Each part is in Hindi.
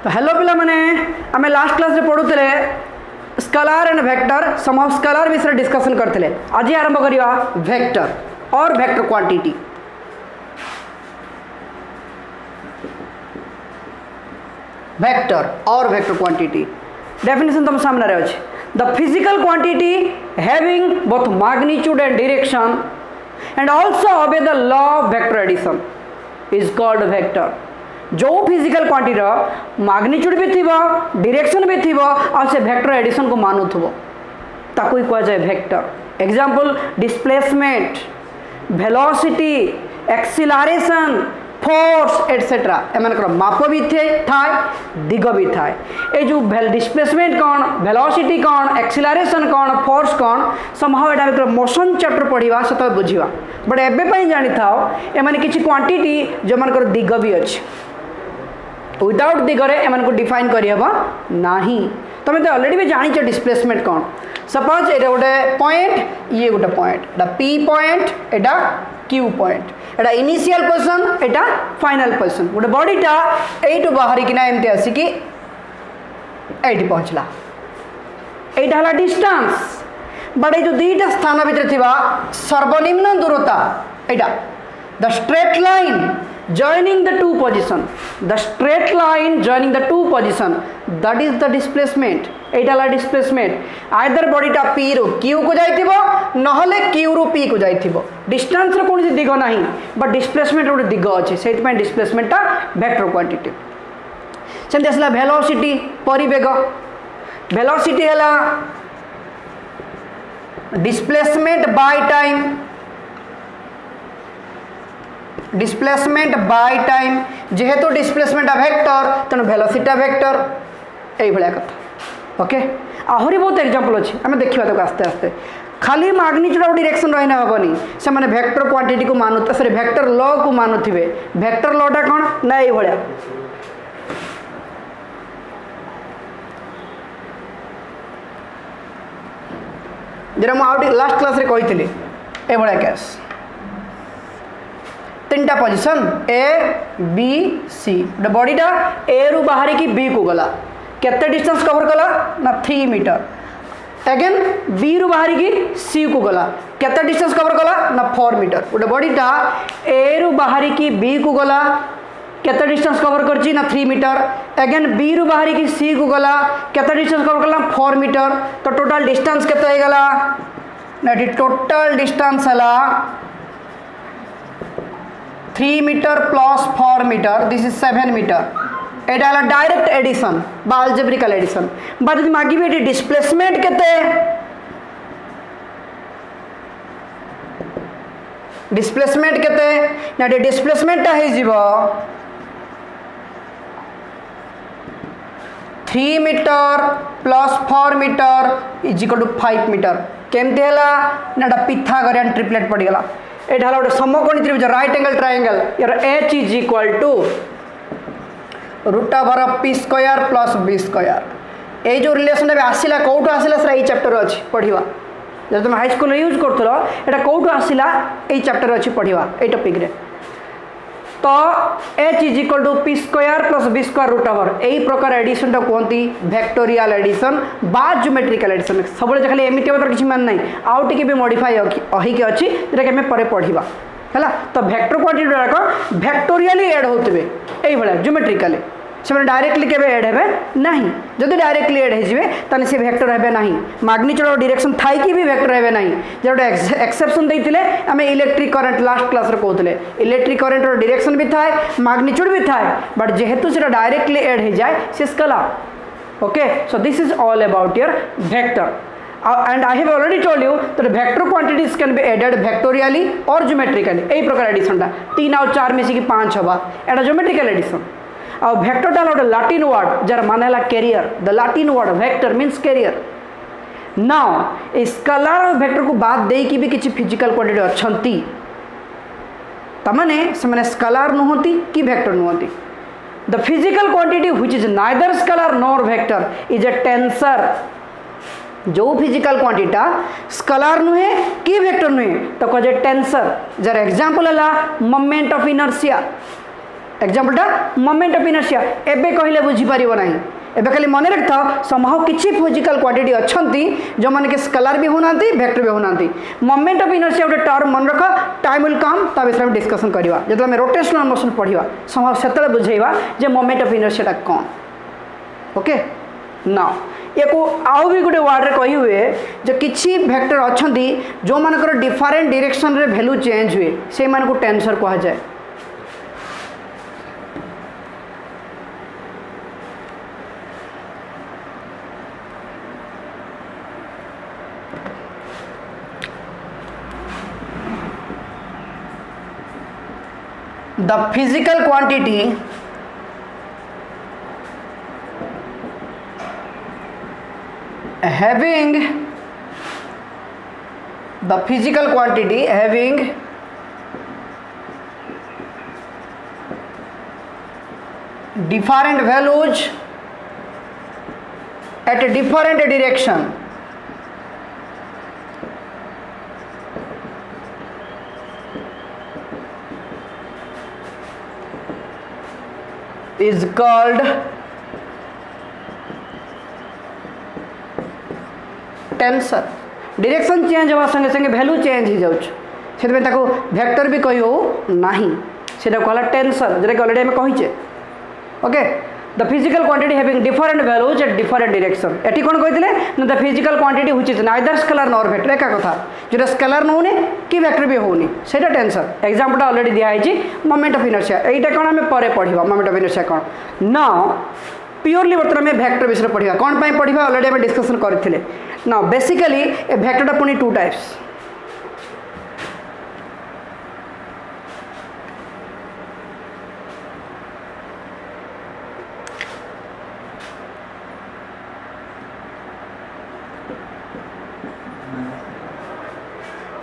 तो हेलो पिला माने आम लास्ट क्लास रे पढ़ुले scalar and vector some of scalar विषय डिस्कशन करते। आज आरंभ करिया वेक्टर और वेक्टर क्वांटिटी। वेक्टर और वेक्टर क्वांटिटी डेफिनेशन तुम सामने रहे अच्छे। The physical quantity having both magnitude and direction and also obey the law of vector addition is called vector. जो फिजिकल क्वांटिटी मैग्नीट्यूड भी थी डायरेक्शन भी थी आ से वेक्टर एडिशन को मानुथबो ताको कह जाए vector. Example displacement, velocity, acceleration, force etcetera एमनकर माप भी थाए दिग भी थाए। ये जो डिस्प्लेसमेंट कौन, वेलोसिटी कौन, एक्सीलरेशन कौन, फोर्स कौन समहाउ एटा भीतर मोशन चैप्टर पढ़ा से बुझा। बट एवं जानी थाओ एमाने किछि क्वांटिटी जो मनकर दिग भी अच्छे विदाउट दिगरे एमान को डिफाइन करहबा नाही। तुम तो ऑलरेडी भी जानी डिस्प्लेसमेंट कौन। सपोज ये गोटे पॉइंट ये गोटे पॉइंट एटा पी पॉइंट एटा क्यू पॉइंट एटा इनिशियल पोजिशन एटा फाइनल पोजिशन। गोटे बॉडीटा एटू बाहर किना एमती आसिकी एटी पहुँचला एटा हला डिस्टेंस। बट ये जो दुईटा स्थान भितर थिबा सर्वनिम्न दूरता एटा the straight line joining the two position, the straight line joining the two position, that is the displacement। Etah La displacement either बॉडीटा p रू q को जाइथिबो नहले q रू p को जाइथिबो। डिस्टेंस रे कोन दिग नाही बट डिस्प्लेसमेंट रो दिग अछि सेट में डिस्प्लेसमेंट ता वेक्टर क्वांटिटी। सेम असला वेलोसिटी परिवेग। वेलोसिटी हला displacement by time, displacement by time जेहेतु डिस्प्लेसमेंट वेक्टर तेणु वेलोसिटी वेक्टर यही भाया कथा। ओके आहरी बहुत एग्जांपल अच्छी आम देखा तो आस्ते आस्ते खाली मैग्नीट्यूड और डायरेक्शन रही हेनी से मैंने वेक्टर क्वांटिटी को मानु सॉरी वेक्टर लॉ को मानुथिबे। वेक्टर लॉटा कौन ना ये भाया जरा मुझे लास्ट क्लास रे कही ए भाया केस तीनटा पोजिशन ए बी सी गोटे बॉडीटा ए रु बाहर की बी को गला केते डिस्टेंस कवर कला ना 3 मीटर। अगेन बी रु बाहर की सी को गला केते डिस्टेंस कवर कला ना 4 मीटर। गोटे बॉडीटा ए रु बाहर की बी को गला केते डिस्टेंस कवर करची ना 3 मीटर। अगेन बी रु बाहर की सी को गला केते डिस्टेंस कवर कला 4 मीटर। तो टोटल डिस्टेंस केते हो गला ना टोटल डिस्टेंस हला 3 meter plus 4 meter this is 7 meter. एटा हला डायरेक्ट एडिशन बा अलजेब्रिकल एडिशन। बाद मागी भी डिस्प्लेसमेंट केते डिस्प्लेसमेंट केते ना डिस्प्लेसमेंट है जीवो 3 meter plus 4 meter is equal to 5 meter. केमती हला ना पिथागोरियन ट्रिपलेट पड़ गला। एटा गोटे समकोणी त्रिभुज राइट एंगल ट्रायंगल यार H is equal to √p² plus b²। ये जो रिलेशन आसला कौटू आसला सर ये चैप्टर अच्छी पढ़ा जब तुम हाई स्कूल यूज करथलो एटा कौटू आसला ये चैप्टर अच्छी पढ़ा ये टॉपिक रे। तो h is equal to p² plus b² यही प्रकार एडिशन टा कहती वेक्टोरियल एडिशन बा ज्योमेट्रिकल एडिशन। सब खाली एमती मतलब किसी मान ना आउ टे भी मॉडिफाई अहिकी अच्छी जोटा कि आम पढ़ा है। तो वेक्टर क्वांटिटी गुड़ाक वेक्टोरियली एड होते यही भाया ज्योमेट्रिकली से डायरेक्टली केवे एड हे ना। जदि डायरेक्टली एड हो सी वेक्टर हे ना। मैग्नीट्यूड और डायरेक्शन थाई भी वेक्टर हे ना। जो एक्सेप्शन देते आम इलेक्ट्रिक करंट लास्ट क्लास रे कहते इलेक्ट्रिक करंट और डायरेक्शन भी थाए मैग्नीट्यूड भी थाए बट जेहेतु से डायरेक्टली एड हो जाए से scalar. Okay so this is all about your vector and I have already told you that vector quantities can be added vectorially or geometrically। यही प्रकार एडिशन टा 3 और 4 मिसिकी 5 हवा एटा ज्योमेट्रिकल एडिशन। और वेक्टर टा गोटे लाटिन वर्ड जार मान है carrier. The Latin word vector means carrier. Now scalar और वेक्टर को बाद दे कि भी किसी फिजिकल क्वांटिटी अच्छी तमाने से स्केलार नुहति कि वेक्टर नुहति। The physical quantity which is neither scalar nor vector is a tensor. जो फिजिकल क्वांटिटा स्केलार नुहे कि वेक्टर नुहे तो कहे टेंसर। जार एग्जांपल है मोमेंट ऑफ इनर्शिया एग्जांपलटा मोमेंट ऑफ इनर्शिया एबे कहले बुझी परिबो नाही एबे खाली मन रख था समहाउ किछि फिजिकल क्वांटिटी अछंती जो माने के स्केलर भी होनांती वेक्टर भी होनांती मोमेंट ऑफ इनर्शिया उटे टर्म मन रख टाइम विल कम ता विषय में डिस्कशन करबा जतले हम रोटेशनल मोशन पढ़िबा समहाउ सेतले बुझेबा जे मोमेंट ऑफ इनर्शिया ता कोन ओके नाउ एको आउ भी गोटे वर्ड रे कही हुए जे किछि वेक्टर अछंती जो मानकर डिफरेंट डायरेक्शन रे वैल्यू चेंज हुए से मान को टेंसर कहा जाए the physical quantity having different values at a different direction is called tensor direction change होगा संगे संगे वैल्यू चेंज हो जाउछ से ताको वेक्टर भी कहियो नाही सेटा कहला टेंसर जेटा कि ऑलरेडी हम कहिचे okay the physical quantity having different values at different direction एटी कोन कहितले न the physical quantity which is neither scalar nor vector एका कथा जेटा स्केलर नहुने कि वेक्टर भी होनी सेटा टेंसर एग्जांपल ऑलरेडी दिया है जी मोमेंट ऑफ इनर्शिया एटा कोन हम परे पढिबा मोमेंट ऑफ इनर्शिया कोन नाउ प्योरली बर्तमान में वेक्टर विषय पढ़ा कौन पाई पढ़ा ऑलरेडी हम डिस्कशन करते ना बेसिकली ए वेक्टर पुणी टू टाइप्स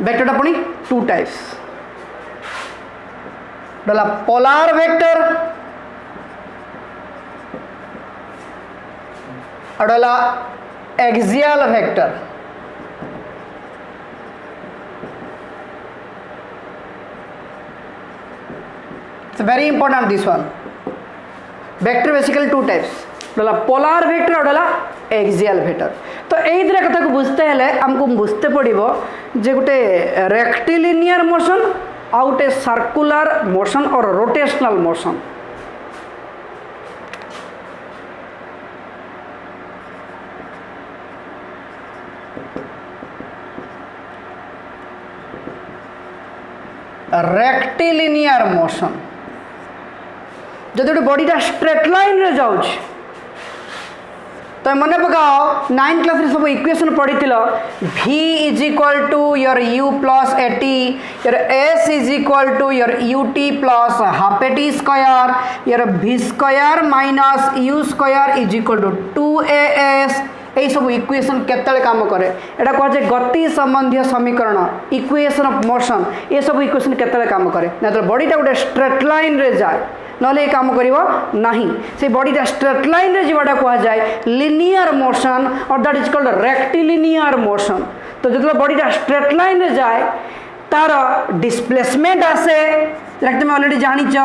वेक्टर पुणी टू टाइप्स डला पोलार वेक्टर अडला axial vector it's very important this one vector basically two types डला पोलार वेक्टर अडला एक्सियल वेक्टर तो यही कथा को बुझते हेले हमको बुझते पड़ो जे गोटे रेक्टिलिनियर मोशन आ गोटे सर्कुलर मोशन और रोटेशनल मोशन रेक्टिलिनियर मोशन जदि गोटे बॉडीटा स्ट्रेट लाइन रे जाउछ तो मन पकाओ 9th क्लास रे सब इक्वेशन पढ़ी v is equal to your u plus at your s is equal to your ut plus half at square your v square minus u square is equal to 2as यही सब इक्वेशन केतले काम करे एटा कह जे गति संबंधी समीकरण इक्वेशन ऑफ मोशन ये सब इक्वेशन केतले काम करे ना तो बॉडीटा गोटे स्ट्रेट लाइन रे जाए नले काम करिवो नहीं से बॉडीटा स्ट्रेट लाइन रे जीवाटा कह जाए लिनियर मोशन और that is called rectilinear motion तो जब बॉडीटा स्ट्रेट लाइन रे जाए तार डिस्प्लेसमेंट आसे तुम ऑलरेडी जानिच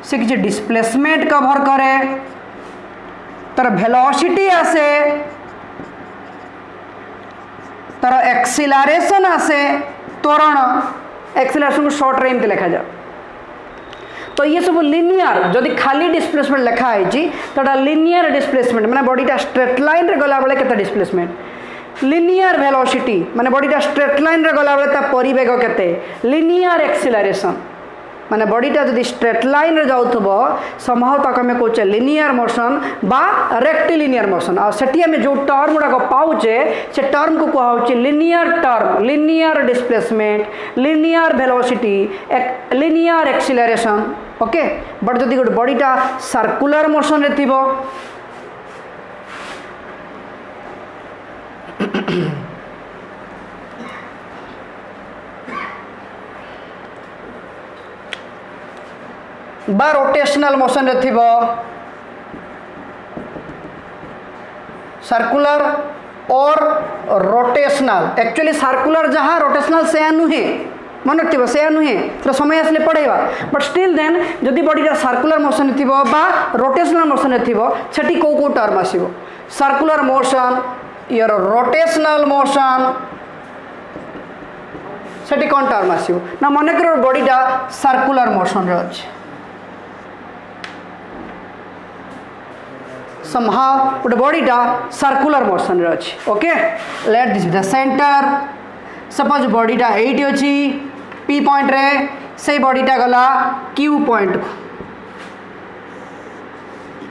से किसी डिस्प्लेसमेंट कवर करे तार वेलोसिटी आसे तार एक्सिलरेशन आसे त्वरण एक्सिलरेशन को शॉर्ट रे एमती लिखा जाए तो ये सब लिनियर जदि खाली डिस्प्लेसमेंट लिखा है तो लिनियर डिस्प्लेसमेंट माने बॉडीटा स्ट्रेट लाइन रे गला बेले केते डिस्प्लेसमेंट लिनियर वेलोसिटी माने बॉडीटा स्ट्रेट लाइन रे गला बेले ता परिवेग केते लिनियर एक्सिलरेशन माने बॉडीटा जदि स्ट्रेट लाइन रे जाउथबो समहाउ तक हमें कहचे लिनियर मोशन बा रेक्टिलिनियर मोशन आ सेठी हमें जो टर्म गुडा को पाउचे से टर्म को कहउचे linear term linear displacement linear velocity linear acceleration okay but जदि गोटे बॉडीटा सर्कुलर मोशन रे थिबो बा रोटेशनल मोशन रे थिबो सर्कुलर और रोटेशनल एक्चुअली सर्कुलर जहाँ रोटेशनल से नुहे मन रखिए से नुहे तो समय आसले पढ़ेगा बट स्टिल देन जदि बॉडीटा सर्कुलर मोशन थी रोटेशनल मोशन थी सेठी कौ कौ टर्म आसो circular motion or rotational motion सेठी कौन टर्म आसो ना मन कर बॉडीटा सर्कुलर मोशन रे अच्छे somehow गोटे बॉडीटा सर्कुलर मोशन रे अच्छे okay let this the centre suppose बॉडीटा एट अच्छी पी पॉइंट रे से बॉडीटा गला क्यू पॉइंट को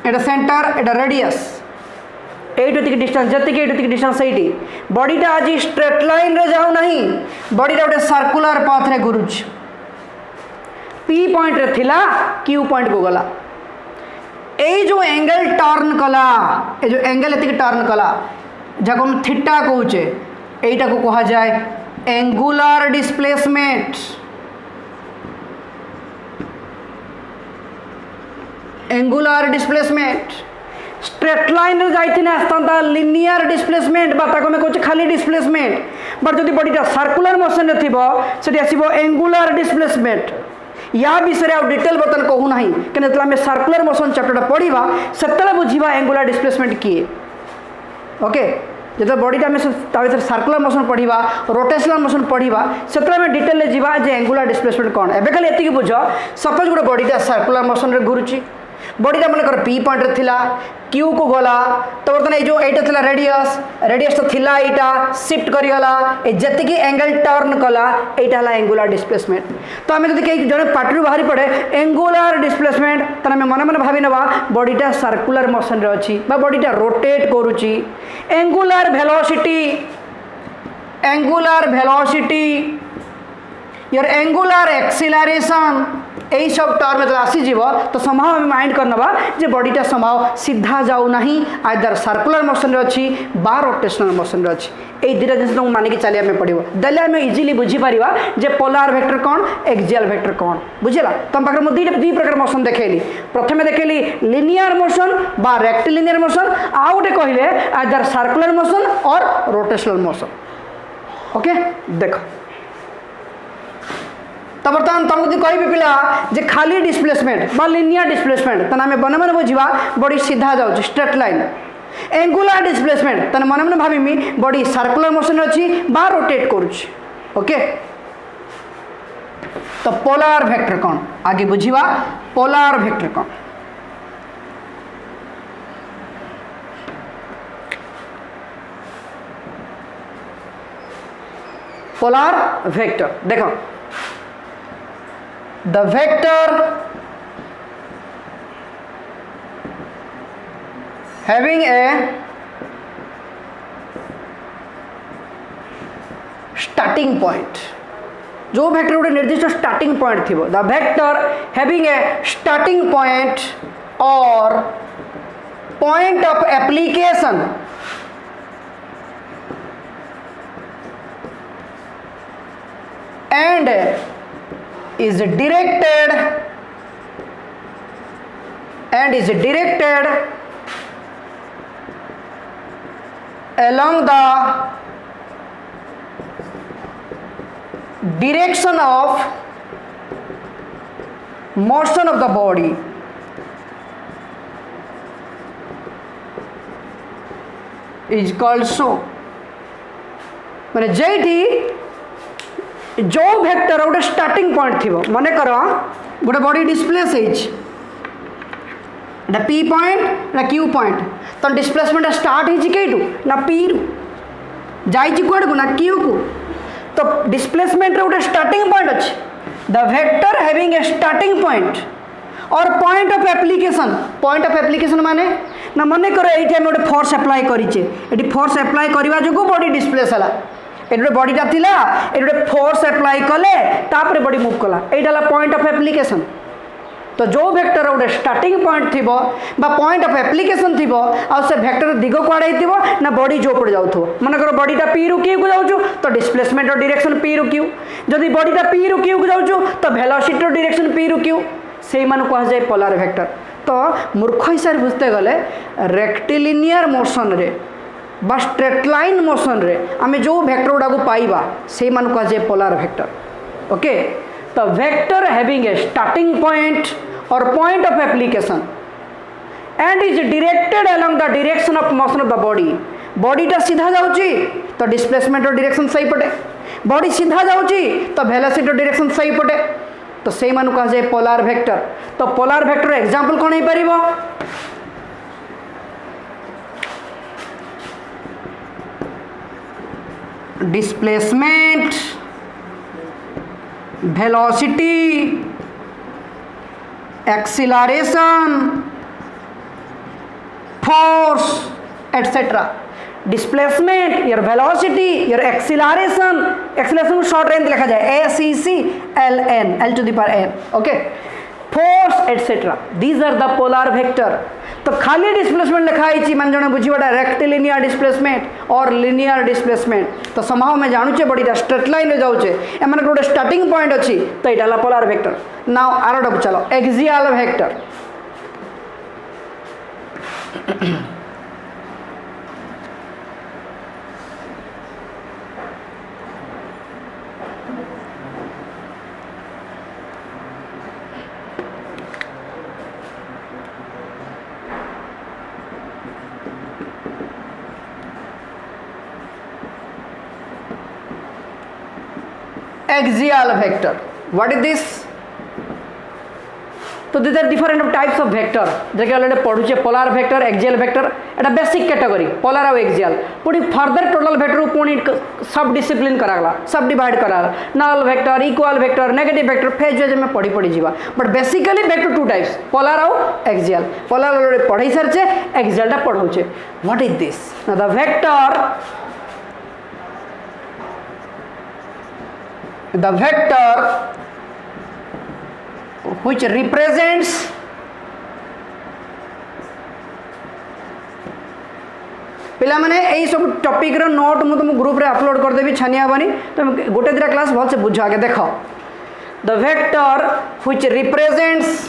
एटा सेंटर एटा रेडियस एट डिस्टेंस जतिक डिस्टेंस एटी बॉडीटा आज स्ट्रेट लाइन रे जाऊ नहीं बॉडीटा गोटे सर्कुलर पाथ रे घुरुछ पी पॉइंट रे थिला क्यू पॉइंट को गला ए जो एंगल टर्न कला ए जो एंगल एतिक टर्न कला जब हम थीटा कहूचे एटा को कहा जाए angular displacement angular displacement straight line रे जाइथिने आस्तांता लिनियर डिस्प्लेसमेंट बा ताको में कहूचे खाली डिस्प्लेसमेंट बट जदि बॉडीटा सर्कुलर मोशन रे थिबो सेठी आसीबो एंगुलर डिस्प्लेसमेंट या विषय आ डिटेल बर्तन कहू ना कि आम सर्कुलर मोशन चैप्टर पढ़ा से बुझा एंगुलर डिस्प्लेसमेंट किए ओके जो बॉडीटा आम सर्कुलर मोशन पढ़ा रोटेशनल मोशन पढ़ा से डिटेल जावा जे एंगुलर डिस्प्लेसमेंट कौन एबे खाली एतिक बुझ सपोज गोटे बॉडीटा सर्कुलर मोशन रे घुरुची बॉडीटा मनकर पी पॉइंट रे थिला क्यू को गला तो बर्तमान ये जो एटा थिला रेडियस तो थिला एटा शिफ्ट करिगला ए जतिकी एंगल टर्न कला एटा हला एंगुलर डिस्प्लेसमेंट तो आम जब कहीं जड़े पार्टी बाहरी पड़े एंगुलर डिस्प्लेसमेंट तो आम मन मन भावी नवा बॉडीटा सर्कुलर मोशन रे अच्छी बॉडीटा रोटेट करुची angular velocity your angular acceleration यही सब टर्म जो आसीज तो संभाव आम माइंड करनवा जे बॉडीटा संभाव सीधा जाऊ नहीं आइदर सर्कुलर मोशन रे अच्छी बा रोटेशनल मोशन रे अच्छी यही दुटा जिन तुमको मानिक चलिए पड़ो देले आम इजिली बुझीपार जे पोलार वेक्टर कौन एक्सियल वेक्टर कौन बुझेगा तुम पाखे मुझे दुई प्रकार मोशन देखली प्रथम देखली लिनियर मोशन बा रेक्टिलिनियर मोशन आउ गोटे कहले आइदर सर्कुलर मोशन और रोटेशनल मोशन ओके देख तो बर्तमान तुमको कह पिला जे खाली डिस्प्लेसमेंट बा लिनियर डिस्प्लेसमेंट तना आम मन मन बुझा बॉडी सीधा जाऊँ स्ट्रेट लाइन एंगुलर डिस्प्लेसमेंट तना मन मन भावी बॉडी सर्कुलर मोशन अच्छी बा रोटेट करुच्ची ओके तो पोलार वेक्टर कौन आगे बुझा पोलार वेक्टर कौन पोलार वेक्टर देखो the vector having a starting point जो वेक्टर गोटे निर्दिष्ट स्टार्टिंग पॉइंट थी the vector having a starting point और point of application and is directed along the direction of motion of the body is called so माने जेठी जो वेक्टर गोटे स्टार्टिंग पॉइंट थी मन कर गोटे बॉडी डिस्प्लेस होटा पी पॉइंट ना क्यू पॉइंट तो डिस्प्लेसमेंट स्टार्ट हो ना पी रु जाइए कौड़ को ना क्यू को तो डिस्प्लेसमेंट गोटे स्टार्टिंग पॉइंट अच्छे the vector having a starting point और पॉइंट ऑफ एप्लीकेशन माने ना मन कर ये गोटे फोर्स एप्लाई करें फोर्स एप्लाई करने जो बॉडी डिस्प्लेस है ये बॉडीटा थिला ये फोर्स एप्लाई कले तापर बॉडी मूव कला यहाँ पॉइंट ऑफ एप्लीकेशन तो जो वेक्टर गोटे स्टार्टिंग पॉइंट थी पॉइंट ऑफ एप्लीकेशन थी से वेक्टर दिग कड़े ना बॉडी जो पड़े जाऊ मनकर बॉडीटा पी रु क्यू को जाऊँ तो डिस्प्लेसमेंट डायरेक्शन पी रु क्यू जदि बॉडीटा पी रु क्यू को जाऊँ तो वेलोसिटी डायरेक्शन पी रु क्यू से कह जाए पोलार वेक्टर तो मूर्ख हिसाब से बुझते गले रेक्टिलिनियर मोशन रे बा स्ट्रेट लाइन मोशन रे आमे जो वेक्टर गुड़ा को पाइबा से कह जाए पोलार वेक्टर ओके तो vector having a starting point और point of application and is directed along the direction of motion of the body बॉडीटा सीधा जाऊँगी तो डिस्प्लेसमेंट डायरेक्शन सही पटे बॉडी सीधा जाऊँगी तो वेलोसिटी डायरेक्शन सही पटे तो से कह जाए पोलार वेक्टर तो पोलार वेक्टर एग्जांपल कौन हो पारिबो displacement velocity acceleration force etcetera displacement or velocity or acceleration को शॉर्ट रेंज लिखा जाए ACCLN L to the power n ओके force etcetera these are the polar vector तो खाली डिस्प्लेसमेंट लिखा है मान जन बुझीबा रेक्टिलिनियर डिस्प्लेसमेंट और लिनियर डिस्प्लेसमेंट तो समाव में जानूचे बॉडी स्ट्रेट लाइन रे जाउचे एमान गोटे स्टार्टिंग पॉइंट अच्छी तो यहाँ पोलार वेक्टर नाउ आरोटा चलो axial vector axial vector what is this तो these are different types of vector जैसे ऑलरेडी पढ़ुचे पोलार वेक्टर एक्सियल वेक्टर एटा बेसिक कैटेगरी पोलार और एक्सियल पुणी फर्दर टोटल वेक्टर पुणी सब डिसिप्लिन करागला सब डिवाइड करागला null vector equal vector negative vector phase wise में पढ़ी जीवा but basically vector two types polar और एक्सियल पोलार ऑलरेडी पढ़ाई सारचे एक्सियलटा पढ़ाऊचे what is this the vector which represents पिला माने यही सब टॉपिक रो नोट मु तुम ग्रुप रे अपलोड कर देबी छानिया बनी तुम गोटे दिरा क्लास भल से बुझा के देखो the vector which represents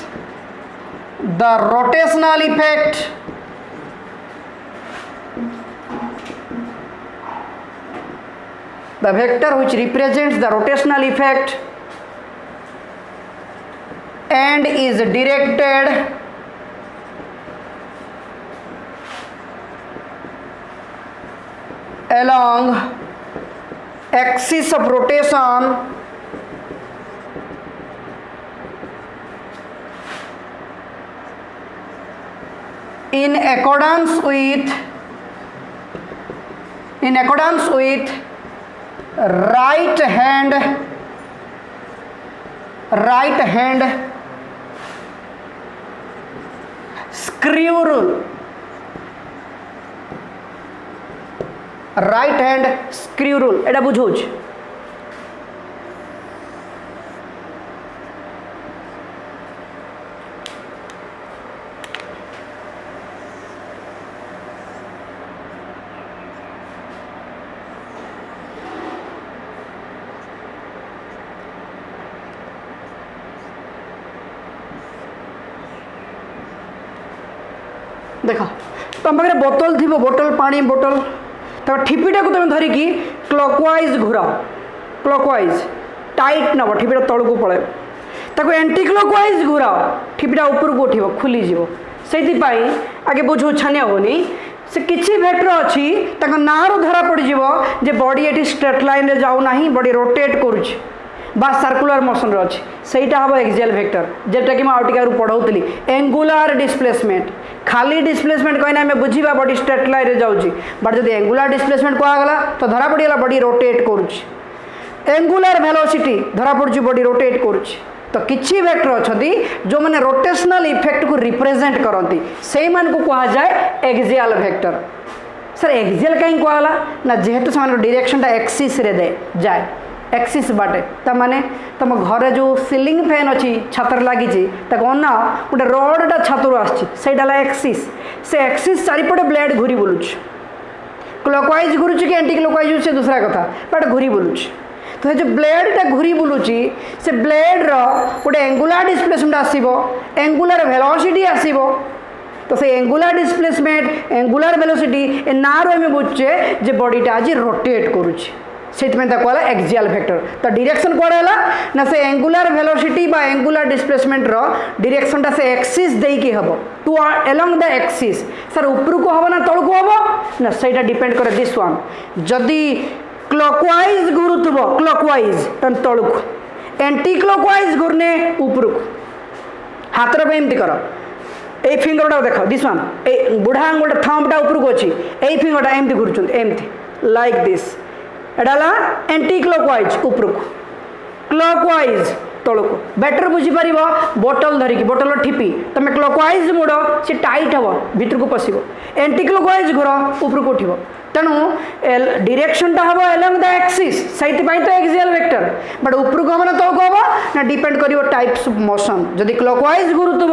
the rotational effect the vector which represents the rotational effect and is directed along axis of rotation in accordance with right hand screw rule right hand screw rule एटा बुझौछ देख तुम पाखे बोतल थी बोतल पानी बोतल तो ठिपीटा को तुम धरिकी क्लॉकवाइज घुराओ क्लॉकवाइज टाइट नब ठिपीटा तलू पड़े ताको एंटी क्लॉकवाइज घुराओ ठिपीटा ऊपर को उठो खुलीज से आगे बुझ छानिया होनी से किसी वेक्टर अच्छी ना धरा पड़ बॉडी ये स्ट्रेट लाइन रे जाऊ ना बॉडी रोटेट करुच्ची बा सर्कुलर मोशन अच्छी सहीटा हम एक्सियल वेक्टर जेटा कि मुझे पढ़ाऊली एंगुलर डिस्प्लेसमेंट खाली डिस्प्लेसमेंट कहना आम बुझा बॉडी स्ट्रेट लाइन रे जाऊँगी बट जब एंगुलर डिस्प्लेसमेंट कहगला तो धरा पड़गला बॉडी रोटेट करुच्ची एंगुलर वेलोसिटी धरा पड़ी बॉडी रोटेट करुच्ची तो किसी वेक्टर अच्छा जो मैंने रोटेशनल इफेक्ट को रिप्रेजेंट करती से कह जाए एक्सियल वेक्टर सर एक्सियल कहीं कहला ना जेहेतु से डायरेक्शन एक्सिस रे दे जाए एक्सिस बाटे तमाने तुम घरे जो सीलिंग फैन अच्छी छातर लगी अना गोटे रडटा छातर आसला एक्सिस से एक्सिस चारिपटे ब्लेड घूरी बुलूच क्लॉकवाइज घूरुची कि एंटी क्लॉकवाइज से दूसरा कथा बट घूरी बुलूच तो ये जो ब्लेडटा घूरी बुलूची से ब्लेड रोटे एंगुलर डिस्प्लेसमेंट आसो एंगुलर वेलोसिटी आसो तो से एंगुलर डिस्प्लेसमेंट एंगुलर वेलोसिटी ए ना आम बुझे जे बॉडीटा आज रोटेट करुच्ची से कहला एक्सियल वेक्टर तो डायरेक्शन कौन है ना से एंगुलर वेलोसिटी बा एंगुलर डिस्प्लेसमेंट रो डायरेक्शनटा से एक्सिस देकी हबो टू अलोंग द एक्सिस सर ऊपर को हबो ना तळ को हबो ना सेटा डिपेंड करे दिस वन जदी क्लॉकवाइज घुरुथबो क्लॉकवाइज तन तळ को एंटी क्लॉकवाइज घुरने ऊपर को हाथ रे एमती करो ए फिंगरटा देख दिस वन ए बुढ़ा आंगुलटा थंबटा ऊपर को अछि ए फिंगरटा एमती घुरचुन एमती लाइक दिस एडाला एंटी क्लॉकवाइज ऊपर को क्लॉकवाइज तल को बेटर बुझी पार बोतल धरिकी बोतल ठिपी तुम क्लॉकवाइज मोड़ से टाइट हम भितर को पशिब एंटी क्लॉकवाइज घुर ऊपर को उठिब तेणु डायरेक्शनटा हम एलोंग द एक्सिस से तो एक्सियल वेक्टर बट ऊपर को हम ना तल को हम ना डिपेंड कर टाइप्स ऑफ मोशन जदि क्लॉकवाइज घुरुथब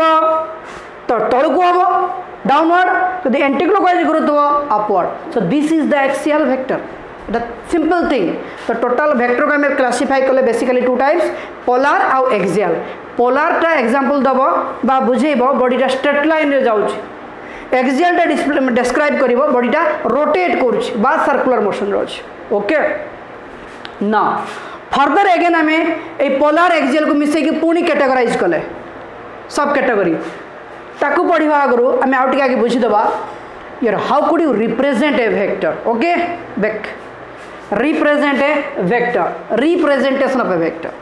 तो तल को हम डाउनवर्ड जदि एंटी क्लॉकवाइज घुरुथब upward so this is the axial vector the simple thing तो टोटल वेक्टर को हमें क्लासीफाई कले बेसिकली टू टाइप्स पोलार आउ एक्सियल पोलार टा एग्जांपल दबो बा बुझेइबो बॉडीटा स्ट्रेट लाइन रे जाउछ एक्सियल टा डिस्प्ले डिस्क्राइब करिवो बॉडीटा रोटेट करूछ बा सर्कुलर मोशन रोछ ओके ना फर्दर अगेन हमें ए पोलार एक्सियल को मिसे की पूरी कैटेगराइज कले सब कैटेगरी ताकू पढ़िबा आगरु हमें आउट के आगे बुझी दबा यार how could you represent a vector okay back represent a vector representation of a vector